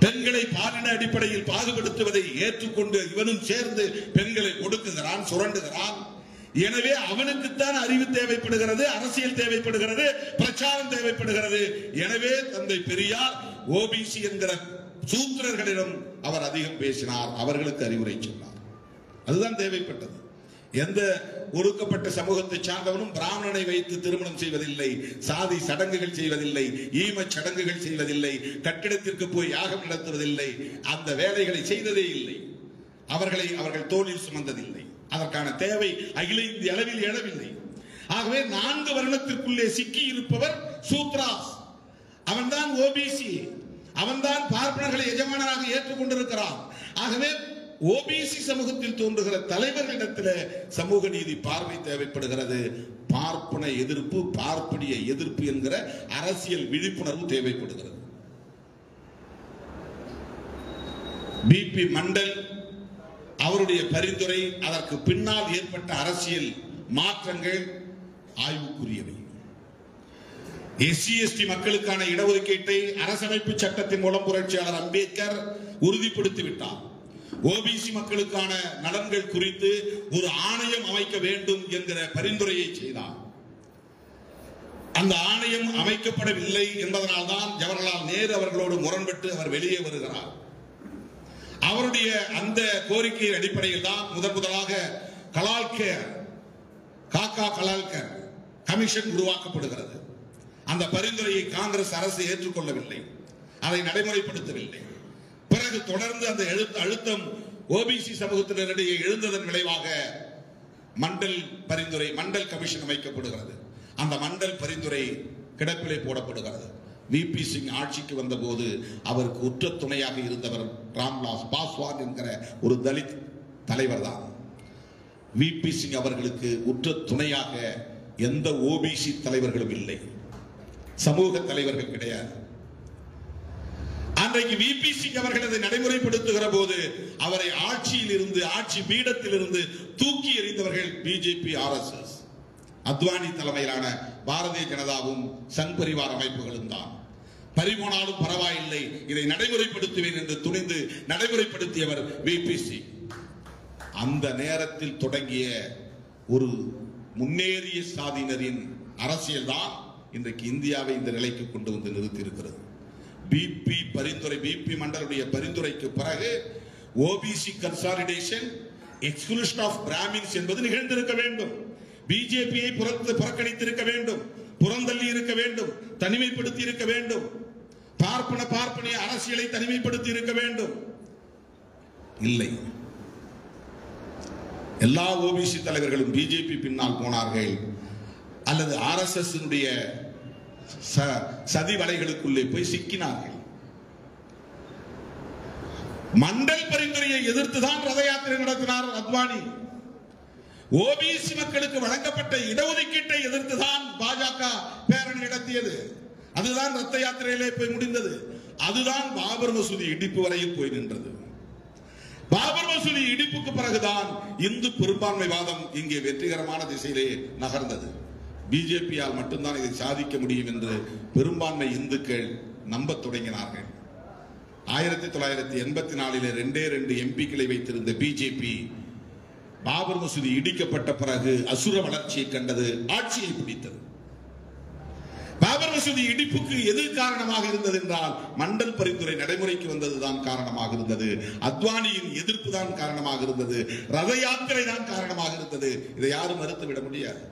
S1: பெண்களை பாலின அடிப்படையில் பாகுபடுத்துவதை ஏற்றுக்கொண்டு இவனும் சேர்ந்து பெண்களை ஒடுக்குகிறான், சுரண்டுகிறான். எனவே அவனுக்குத்தான் அறிவு தேவைப்படுகிறது, அரசியல் தேவைப்படுகிறது, பிரச்சாரம் தேவைப்படுகிறது. எனவே தந்தை பெரியார் ஓபிசி என்கிற சூத்திரர்களிடம் அவர் அதிகம் பேசினார், அவர்களுக்கு அறிவுரை சொன்னார். அதுதான் தேவைப்பட்டது. எந்த ஒடுக்கப்பட்ட சமூகத்தை சார்ந்தவனும் பிராமணனை வைத்து திருமணம் செய்வதில்லை, சாதி சடங்குகள் செய்வதில்லை, ஈம சடங்குகள் செய்வதில்லை, கட்டிடத்திற்கு போய் யாகம் நடத்துவதில்லை, அந்த வேலைகளை செய்ததே இல்லை. அவர்கள் தோளில் சுமந்ததில்லை. அதற்கான தேவை அகில இந்திய அளவில் எழவில்லை. ஆகவே 4 வருடத்திற்குள்ளே சிக்கி இருப்பவர் சூத்ராஸ். அவன்தான் ஓபிசி, அவன்தான் பார்ப்பனர்களை எஜமானராக ஏற்றுக்கொண்டிருக்கிறான். ஆகவே ஓபிசி சமூகத்தில் தோன்றுகிற தலைவர்களிடத்தில் சமூக நீதி பார்வை தேவைப்படுகிறது. பார்ப்பன எதிர்ப்பு, பார்ப்பனிய எதிர்ப்பு என்கிற அரசியல் விழிப்புணர்வு தேவைப்படுகிறது. பிபி மண்டல் அவருடைய பரிந்துரை, அதற்கு பின்னால் ஏற்பட்ட அரசியல் மாற்றங்கள் ஆய்வுக்குரியவை. எஸ்சி எஸ்டி மக்களுக்கான இடஒதுக்கீட்டை அரசமைப்பு சட்டத்தின் மூலம் புரட்சியாளர் அம்பேத்கர் உறுதிப்படுத்திவிட்டார். ஓபிசி மக்களுக்கான நலன்கள் குறித்து ஒரு ஆணையம் அமைக்க வேண்டும் என்கிற பரிந்துரையை செய்தார். அந்த ஆணையம் அமைக்கப்படவில்லை என்பதனால்தான் ஜவஹர்லால் நேரு அவர்களோடு முரண்பட்டு அவர் வெளியே வருகிறார். அவருடைய அந்த கோரிக்கையின் அடிப்படையில் தான் முதலாக காக்கா கலால்கர் கமிஷன் உருவாக்கப்படுகிறது. அந்த பரிந்துரையை காங்கிரஸ் அரசு ஏற்றுக்கொள்ளவில்லை, அதை நடைமுறைப்படுத்தவில்லை. பிறகு தொடர்ந்து அந்த அழுத்தம் ஓபிசி சமூகத்தினரிடையே எழுந்ததன் விளைவாக மண்டல் கமிஷன் அமைக்கப்படுகிறது. அந்த மண்டல் பரிந்துரை கிடப்பிலே போடப்படுகிறது. விபி சிங் ஆட்சிக்கு வந்த போது அவருக்கு உற்ற துணையாக இருந்தவர் ராம்விலாஸ் பாஸ்வான் என்கிற ஒரு தலித் தலைவர் தான். விபி சிங் அவர்களுக்கு உற்ற துணையாக எந்த ஓபிசி தலைவர்களும் இல்லை, சமூக தலைவர்கள் கிடையாது. அன்றைக்கு விபி சிங் அவர்கள் அதை நடைமுறைப்படுத்துகிற போது அவரை ஆட்சி பீடத்தில் இருந்து தூக்கி எறிந்தவர்கள் பிஜேபி, ஆர்எஸ்எஸ், அத்வானி தலைமையிலான பாரதிய ஜனதாவும் சங் பரிவார் அமைப்புகளும் தான். பறிபோனாலும் பரவாயில்லை, இதை நடைமுறைப்படுத்துவேன் என்று துணிந்து நடைமுறைப்படுத்தியவர் விபி சிங். அந்த நேரத்தில் தொடங்கிய ஒரு முன்னேறிய சாதியினரின் அரசியல் தான் இன்றைக்கு இந்தியாவை இந்த நிலைக்கு கொண்டு வந்து நிறுத்தி இருக்கிறது. பிபி மண்டலுடைய பரிந்துரைக்கு பிறகு OBC consolidation, exclusion of Brahmins என்பது நிகழ்ந்திருக்க வேண்டும். பிஜேபியை புறக்கணித்திருக்க வேண்டும், புறந்தள்ளி இருக்க வேண்டும், தனிமைப்படுத்தி இருக்க வேண்டும், பார்ப்பனிய அரசியலை தனிமைப்படுத்தி இருக்க வேண்டும். இல்லை, எல்லா ஓபிசி தலைவர்களும் பிஜேபி பின்னால் போனார்கள் அல்லது ஆர்எஸ்எஸ் சதி வலைகளுக்குள்ளே போய் சிக்கினார்கள். மண்டல் பரிந்துரையை எதிர்த்துதான் ரத யாத்திரை நடத்தினார் அத்வானி. ஓபிசி மக்களுக்கு வழங்கப்பட்ட இடஒதுக்கீட்டை எதிர்த்துதான் பாஜக பேரணி நடத்தியது. அதுதான் ரத்த யாத்திரையிலே போய் முடிந்தது. அதுதான் பாபர் மசூதி இடிப்பு வரையில் போய் நின்றது. பாபர் மசூதி இடிப்புக்கு பிறகுதான் இந்து பெரும்பான்மைவாதம் இங்கே வெற்றிகரமான திசையிலே நகர்ந்தது. பிஜேபியால் மட்டும்தான் இதை சாதிக்க முடியும் என்று பெரும்பான்மை இந்துக்கள் நம்ப தொடங்கினார்கள். 1984 2 எம்பிக்களை வைத்திருந்த பிஜேபி பாபர் மசூதி இடிக்கப்பட்ட பிறகு அசுர வளர்ச்சியை கண்டது, ஆட்சியை பிடித்தது. பாபர் மசூதி இடிப்புக்கு எது காரணமாக இருந்தது என்றால் மண்டல் பரிந்துரை நடைமுறைக்கு வந்ததுதான் காரணமாக இருந்தது. அத்வானியின் எதிர்ப்பு தான் காரணமாக இருந்தது. ரத யாத்திரை தான் காரணமாக இருந்தது. இதை யாரும் மறுத்துவிட முடியாது.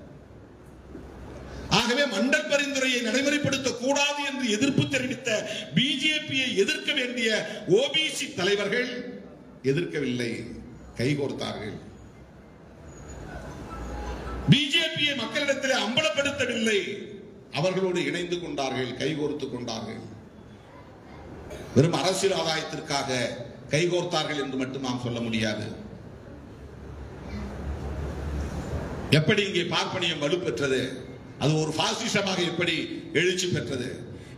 S1: ஆகவே மண்டல் பரிந்துரையை நடைமுறைப்படுத்த கூடாது என்று எதிர்ப்பு தெரிவித்த பிஜேபியை எதிர்க்க வேண்டிய ஓபிசி தலைவர்கள் எதிர்க்கவில்லை, கைகோர்த்தார்கள். பிஜேபியை மக்களிடத்தில் அம்பலப்படுத்தவில்லை, அவர்களோடு இணைந்து கொண்டார்கள், கைகோர்த்துக் கொண்டார்கள். வெறும் அரசியல் ஆதாயத்திற்காக கைகோர்த்தார்கள் என்று மட்டும் நாம் சொல்ல முடியாது. எப்படி இங்கே பார்ப்பனியம் வலுப்பெற்றது, அது ஒரு பாசிசமாக எப்படி எழுச்சி பெற்றது.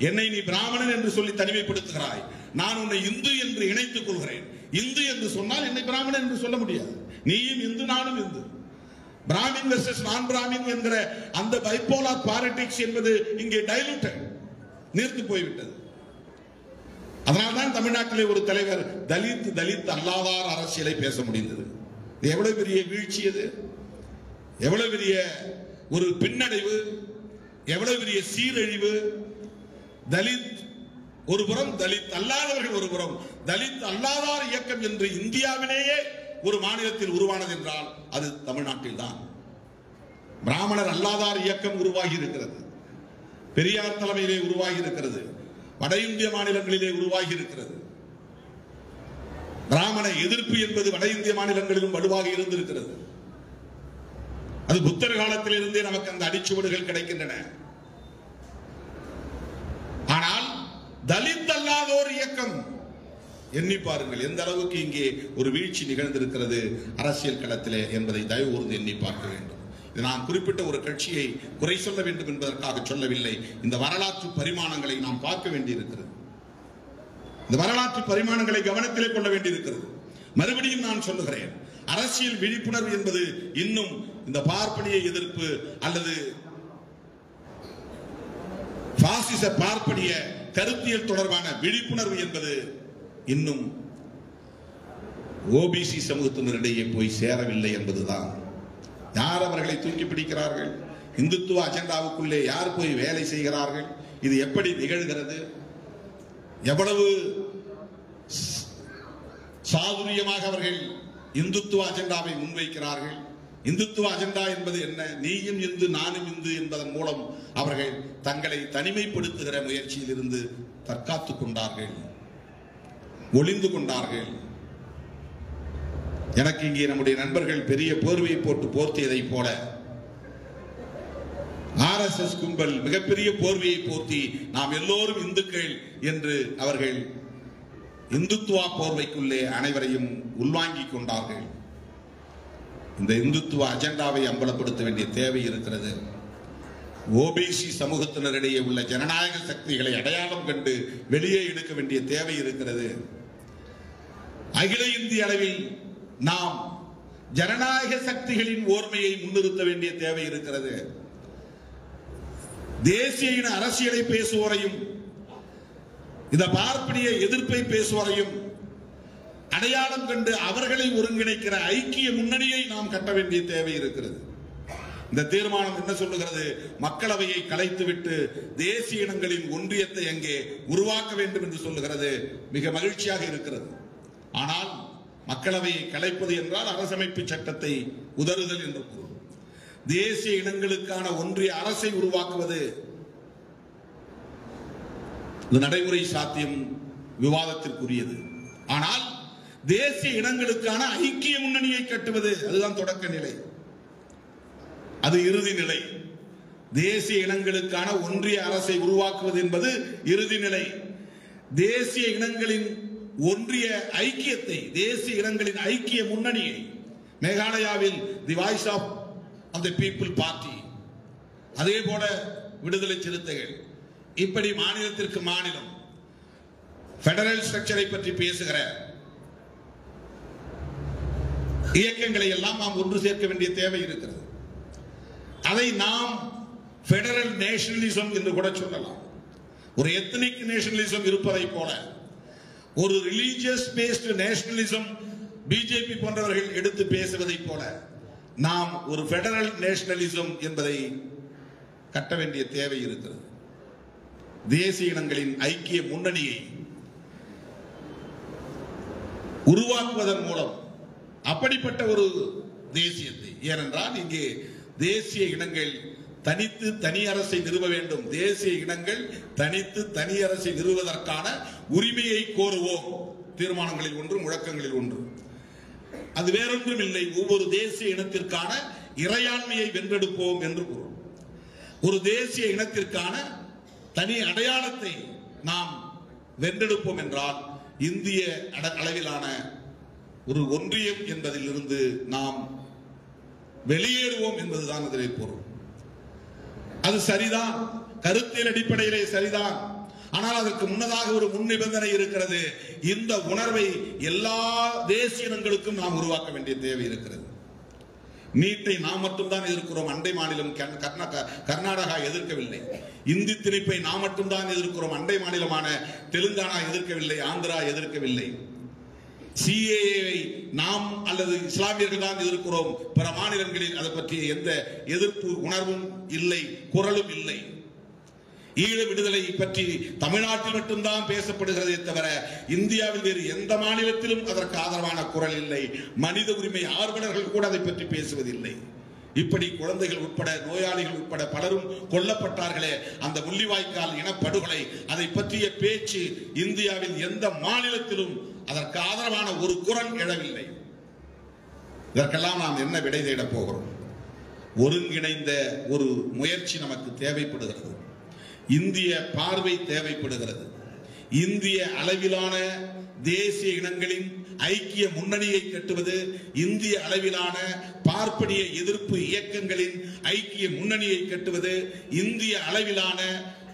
S1: என்னை நீ பிராமணன் என்று சொல்லி தனிமைப்படுத்துகிறாய், நான் உன்னை இந்து என்று இணைத்துக் கொள்கிறேன். இந்து என்று சொன்னால் என்னை பிராமணன் என்று சொல்ல முடியாது. நீயும் இந்து, நானும் இந்து. பிராமின் வெர்சஸ் நான் பிராமின் என்கிற அந்த பைபோலார் பாலிடிக்ஸ் என்பது இங்கே டைலூட்டட், நீர்த்து போய்விட்டது. அதனால்தான் தமிழ்நாட்டிலே ஒரு தலைவர் தலித் அல்லாதார் அரசியலை பேச முடிந்தது. எவ்வளவு பெரிய வீழ்ச்சி, அது எவ்வளவு பெரிய ஒரு பின்னடைவு, எவ்வளவு பெரிய சீரழிவு. தலித் ஒரு புறம், தலித் அல்லாதவர்கள் ஒரு புறம். தலித் அல்லாதார் இயக்கம் என்று இந்தியாவிலேயே ஒரு மாநிலத்தில் உருவானது என்றால் அது தமிழ்நாட்டில் தான். பிராமணர் அல்லாதார் இயக்கம் உருவாகி இருக்கிறது, பெரியார் தலைமையிலே உருவாகி இருக்கிறது, வட இந்திய மாநிலங்களிலே உருவாகி இருக்கிறது. பிராமண எதிர்ப்பு என்பது வட இந்திய மாநிலங்களிலும் வலுவாக இருந்திருக்கிறது. அது புத்தர் காலத்தில் இருந்தே நமக்கு அந்த அடிச்சுவடுகள் கிடைக்கின்றன. ஆனால் தலித் அல்லாதோர் இயக்கம், எண்ணி பாருங்கள் எந்த அளவுக்கு இங்கே ஒரு வீழ்ச்சி நிகழ்ந்திருக்கிறது அரசியல் களத்திலே என்பதை தயவு கூர்ந்து எண்ணி பார்க்க வேண்டும். இது நான் குறிப்பிட்ட ஒரு கட்சியை குறை சொல்ல வேண்டும் என்பதற்காக சொல்லவில்லை. இந்த வரலாற்று பரிமாணங்களை நாம் பார்க்க வேண்டியிருக்கிறது. இந்த வரலாற்று பரிமாணங்களை கவனத்திலே கொள்ள வேண்டியிருக்கிறது. மறுபடியும் நான் சொல்லுகிறேன், அரசியல் விழிப்புணர்வு என்பது இன்னும் இந்த பார்ப்பனிய எதிர்ப்பு அல்லது பாசிச பார்ப்பனிய கருத்தியல் தொடர்பான விழிப்புணர்வு என்பது இன்னும் ஓபிசி சமூகத்தினரிடையே போய் சேரவில்லை என்பதுதான். யார் அவர்களை தூக்கி பிடிக்கிறார்கள்? இந்துத்துவ அஜெண்டாவுக்குள்ளே யார் போய் வேலை செய்கிறார்கள்? இது எப்படி நிகழ்கிறது? எவ்வளவு சாதுரியமாக அவர்கள் இந்துத்துவ அஜெண்டாவை முன்வைக்கிறார்கள். இந்துத்துவ அஜெண்டா என்பது என்ன? நீயும் இந்து, நானும் இந்து என்பதன் மூலம் அவர்கள் தங்களை தனிமைப்படுத்துகிற முயற்சியில் இருந்து தற்காத்துக் கொண்டார்கள், ஒளிந்து கொண்டார்கள். எனக்கு இங்கே நம்முடைய நண்பர்கள் பெரிய போர்வையை போட்டு போர்த்தியதை போல RSS கும்பல் மிகப்பெரிய போர்வையை போர்த்தி நாம் எல்லோரும் இந்துக்கள் என்று அவர்கள் இந்துத்துவா போர்வைக்குள்ளே அனைவரையும் உள்வாங்கிக் கொண்டார்கள். இந்த இந்துத்துவ அஜெண்டாவை அம்பலப்படுத்த வேண்டிய தேவை இருக்கிறது. ஓபிசி சமூகத்தினரிடையே உள்ள ஜனநாயக சக்திகளை அடையாளம் கண்டு வெளியே எடுக்க வேண்டிய தேவை இருக்கிறது. அகில இந்திய அளவில் நாம் ஜனநாயக சக்திகளின் ஓர்மையை முன்னிறுத்த வேண்டிய தேவை இருக்கிறது. தேசிய இன அரசியலை பேசுவோரையும் இந்த பார்ப்பனிய எதிர்ப்பை பேசுவோரையும் அடையாளம் கண்டு அவர்களை ஒருங்கிணைக்கிற ஐக்கிய முன்னணியை நாம் கட்ட வேண்டிய தேவை இருக்கிறது. இந்த தீர்மானம் என்ன சொல்லுகிறது? மக்களவையை கலைத்துவிட்டு தேசிய இனங்களின் ஒன்றியத்தை அங்கே உருவாக்க வேண்டும் என்று சொல்லுகிறது. மிக மகிழ்ச்சியாக இருக்கிறது. ஆனால் மக்களவையை கலைப்பது என்றால் அரசமைப்பு சட்டத்தை உதறுதல் என்று பொருள். தேசிய இனங்களுக்கான ஒன்றிய அரசை உருவாக்குவது நடைமுறை சாத்தியம், விவாதத்திற்குரியது. ஆனால் தேசிய இனங்களுக்கான ஐக்கிய முன்னணியை கட்டுவது அதுதான் தொடக்க நிலை, அது இறுதி நிலை. தேசிய இனங்களுக்கான ஒன்றிய அரசை உருவாக்குவது என்பது இறுதி நிலை. தேசிய இனங்களின் ஒன்றிய ஐக்கியத்தை, தேசிய இனங்களின் ஐக்கிய முன்னணியை, மேகாலயாவில் the voice of the people party, அதே போல விடுதலை சிறுத்தைகள், இப்படி மாநிலத்திற்கு மாநிலம் பெடரல் ஸ்ட்ரக்சரை பற்றி பேசுகிற இயக்கங்களை எல்லாம் நாம் ஒன்று சேர்க்க வேண்டிய தேவை இருக்கிறது. அதை நாம் பெடரல் நேஷனலிசம் என்று கூட சொல்லலாம். ஒரு எத்னிக் நேஷனலிசம் இருப்பதை போல ஒரு ரிலீஜியஸ் பேஸ்ட் நேஷனலிசம் பிஜேபி போன்றவர்கள் எடுத்து பேசுவதை போல நாம் ஒரு பெடரல் நேஷனலிசம் என்பதை கட்ட வேண்டிய தேவை இருக்கிறது. தேசிய இனங்களின் ஐக்கிய முன்னணியை உருவாக்குவதன் மூலம் அப்படிப்பட்ட ஒரு தேசியத்தை, ஏனென்றால் இங்கே தேசிய இனங்கள் தனித்து தனி அரசை நிறுவ வேண்டும், தேசிய இனங்கள் தனித்து தனி அரசை நிறுவுவதற்கான உரிமையை கோருவோம் தீர்மானங்களில் ஒன்று, முழக்கங்களில் ஒன்று. அது வேறொன்றும் இல்லை, ஒவ்வொரு தேசிய இனத்திற்கான இறையாண்மையை வென்றெடுப்போம் என்று பொருள். ஒரு தேசிய இனத்திற்கான தனி அடையாளத்தை நாம் வென்றெடுப்போம் என்றால் இந்திய அளவிலான ஒரு ஒன்றியம் என்பதிலிருந்து நாம் வெளியேறுவோம் என்பதுதான் அதில் பொருள். அது சரிதான், கருத்தியல் அடிப்படையிலே சரிதான். ஆனால் அதற்கு முன்னதாக ஒரு முன் நிபந்தனை இருக்கிறது. இந்த உணர்வை எல்லா தேசிய இனங்களுக்கும் நாம் உருவாக்க வேண்டிய தேவை இருக்கிறது. நீட்டை நாம் மட்டும்தான் எதிர்க்கிறோம், அண்டை மாநிலம் கர்நாடகா எதிர்க்கவில்லை. இந்தி திணிப்பை நாம் மட்டும்தான் எதிர்க்கிறோம், அண்டை மாநிலமான தெலுங்கானா எதிர்க்கவில்லை, ஆந்திரா எதிர்க்கவில்லை. சிஏஏவை நாம் அல்லது இஸ்லாமியர்கள் தான் எதிர்க்கிறோம், பிற மாநிலங்களில் அதை பற்றிய எந்த எதிர்ப்பு உணர்வும் இல்லை, குரலும் இல்லை. ஈழ விடுதலை பற்றி தமிழ்நாட்டில் மட்டும்தான் பேசப்படுகிறதே தவிர இந்தியாவில் வேறு எந்த மாநிலத்திலும் அதற்கு ஆதரவான குரல் இல்லை. மனித உரிமை ஆர்வலர்கள் கூட அதை பற்றி பேசுவதில்லை. இப்படி குழந்தைகள் உட்பட, நோயாளிகள் உட்பட பலரும் கொல்லப்பட்டார்களே, அந்த முள்ளிவாய்க்கால் இனப்படுகொலை, அதை பற்றிய பேச்சு இந்தியாவில் எந்த மாநிலத்திலும் அதற்கு ஆதரவான ஒரு குரல் எழவில்லை. இதற்கெல்லாம் நாம் என்ன விடை தேடப் போகிறோம்? ஒருங்கிணைந்த ஒரு முயற்சி நமக்கு தேவைப்படுகிறது. இந்திய பார்வை தேவைப்படுகிறது. இந்திய அளவிலான தேசிய இனங்களின் ஐக்கிய முன்னணியை கட்டுவது, இந்திய அளவிலான பார்ப்பனிய எதிர்ப்பு இயக்கங்களின் ஐக்கிய முன்னணியை கட்டுவது, இந்திய அளவிலான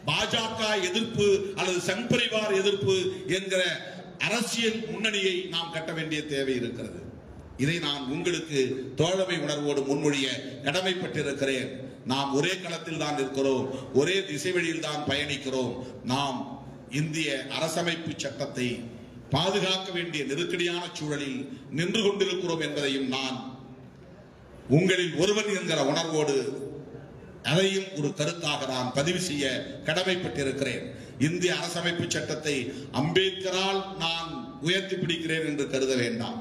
S1: பாஜக எதிர்ப்பு அல்லது சங் பரிவார் எதிர்ப்பு என்கிற அரசியல் முன்னணியை நாம் கட்ட வேண்டிய தேவை இருக்கிறது. இதை நான் உங்களுக்கு தோழமை உணர்வோடு முன்மொழிய கடமைப்பட்டிருக்கிறேன். நாம் ஒரே களத்தில் தான் இருக்கிறோம், ஒரே திசை வழியில் தான் பயணிக்கிறோம். நாம் இந்திய அரசமைப்பு சட்டத்தை பாதுகாக்க வேண்டிய நெருக்கடியான சூழலில் நின்று கொண்டிருக்கிறோம் என்பதையும் நான் உங்களில் ஒருவன் என்கிற உணர்வோடு அதையும் ஒரு கருத்தாக நான் பதிவு செய்ய கடமைப்பட்டிருக்கிறேன். இந்திய அரசமைப்பு சட்டத்தை அம்பேத்கரால் நான் உயர்த்தி பிடிக்கிறேன் என்று கருத வேண்டாம்.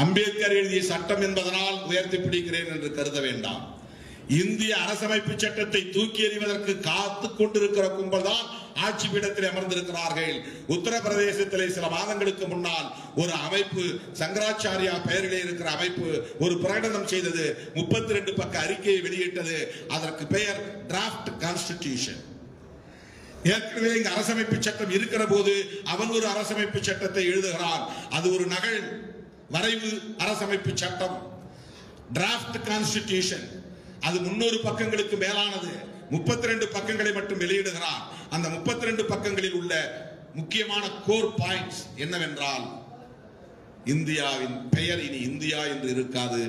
S1: அம்பேத்கர் எழுதிய சட்டம் என்பதனால் உயர்த்தி பிடிக்கிறேன் என்று கருத வேண்டாம். இந்திய அரசமைப்பு சட்டத்தை தூக்கி எறிவதற்கு காத்துக் கொண்டிருக்கிற கும்பல் தான் ஆட்சி பீடத்தில் அமர்ந்திருக்கிறார்கள். உத்தரப்பிரதேசத்திலே சில மாதங்களுக்கு முன்னால் ஒரு அமைப்பு, சங்கராச்சாரியா பெயரிலே இருக்கிற அமைப்பு, ஒரு பிரகடனம் செய்தது, 32 பக்க அறிக்கையை வெளியிட்டது. அதற்கு பெயர் டிராப்ட் கான்ஸ்டிடியூஷன். ஏற்கனவே இங்கு அரசமைப்பு சட்டம் இருக்கிற போது அவன் ஒரு அரசமைப்பு சட்டத்தை எழுதுகிறான். அது ஒரு நகல் வரைவு அரசமைப்பு சட்டம், டிராப்ட் கான்ஸ்டிடியூஷன். அது 300 பக்கங்களுக்கு மேலானது. 32 பக்கங்களை மட்டும் வெளியிடுகிறான். அந்த 32 பக்கங்களில் உள்ள முக்கியமான கோர் பாயிண்ட்ஸ் என்னவென்றால், இந்தியாவின் பெயர் இனி இந்தியா என்று இருக்காது,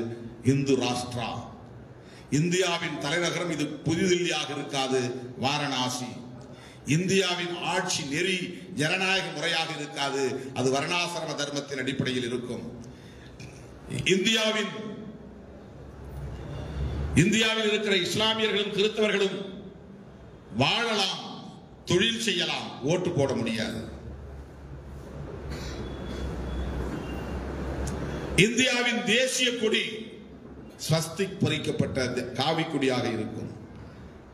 S1: இந்து ராஷ்டிரா. இந்தியாவின் தலைநகரம் இது புதுதில்லியாக இருக்காது, வாரணாசி. இந்தியாவின் ஆட்சி நெறி ஜனநாயக முறையாக இருக்காது, அது வர்ணாசிரம தர்மத்தின் அடிப்படையில் இருக்கும். இந்தியாவில் இருக்கிற இஸ்லாமியர்களும் கிறிஸ்தவர்களும் வாழலாம், தொழில் செய்யலாம், ஓட்டு போட முடியாது. இந்தியாவின் தேசிய கொடி ஸ்வஸ்திக் பொறிக்கப்பட்ட காவி கொடியாக இருக்கும்.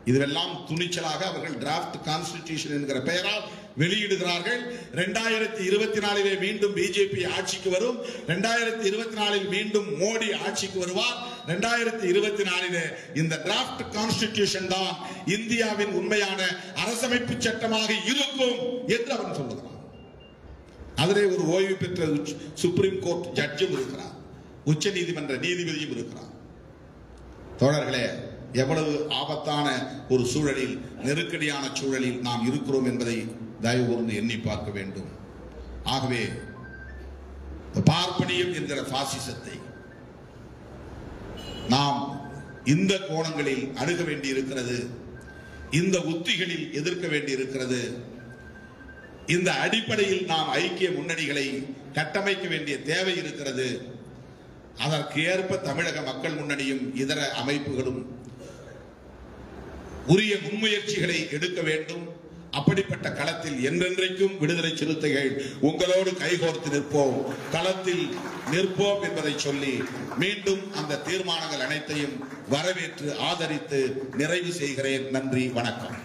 S1: இதுவெல்லாம் துணிச்சலாக அவர்கள் டிராப்ட் கான்ஸ்டிடியூஷன் என்கிற பெயரால் வெளியிடுகிறார்கள். 2024 மீண்டும் பிஜேபி ஆட்சிக்கு வரும். 2024 மீண்டும் மோடி ஆட்சிக்கு வருவார். 2024 இந்த டிராப்ட் கான்ஸ்டிடியூஷன் தான் இந்தியாவின் உண்மையான அரசமைப்பு சட்டமாக இருக்கும் என்று அவன் சொல்லுகிறான். அதிலே ஒரு ஓய்வு பெற்ற சுப்ரீம் கோர்ட் ஜட்ஜும் இருக்கிறார், உச்ச நீதிமன்ற நீதிபதியும் இருக்கிறார். தோழர்களே, எவ்வளவு ஆபத்தான ஒரு சூழலில், நெருக்கடியான சூழலில் நாம் இருக்கிறோம் என்பதை தயவு கூர்ந்து எண்ணி பார்க்க வேண்டும். ஆகவே பார்ப்பனியம் என்கிற பாசிசத்தை நாம் இந்த கோணங்களில் அணுக வேண்டி இருக்கிறது, இந்த உத்திகளில் எதிர்க்க வேண்டி இருக்கிறது. இந்த அடிப்படையில் நாம் ஐக்கிய முன்னணிகளை கட்டமைக்க வேண்டிய தேவை இருக்கிறது. அதற்கு ஏற்ப தமிழக மக்கள் முன்னணியும் இதர அமைப்புகளும் உரிய முன்முயற்சிகளை எடுக்க வேண்டும். அப்படிப்பட்ட களத்தில் என்றென்றைக்கும் விடுதலை சிறுத்தைகள் உங்களோடு கைகோர்த்து நிற்போம், களத்தில் நிற்போம் என்பதை சொல்லி மீண்டும் அந்த தீர்மானங்கள் அனைத்தையும் வரவேற்று ஆதரித்து நிறைவு செய்கிறேன். நன்றி, வணக்கம்.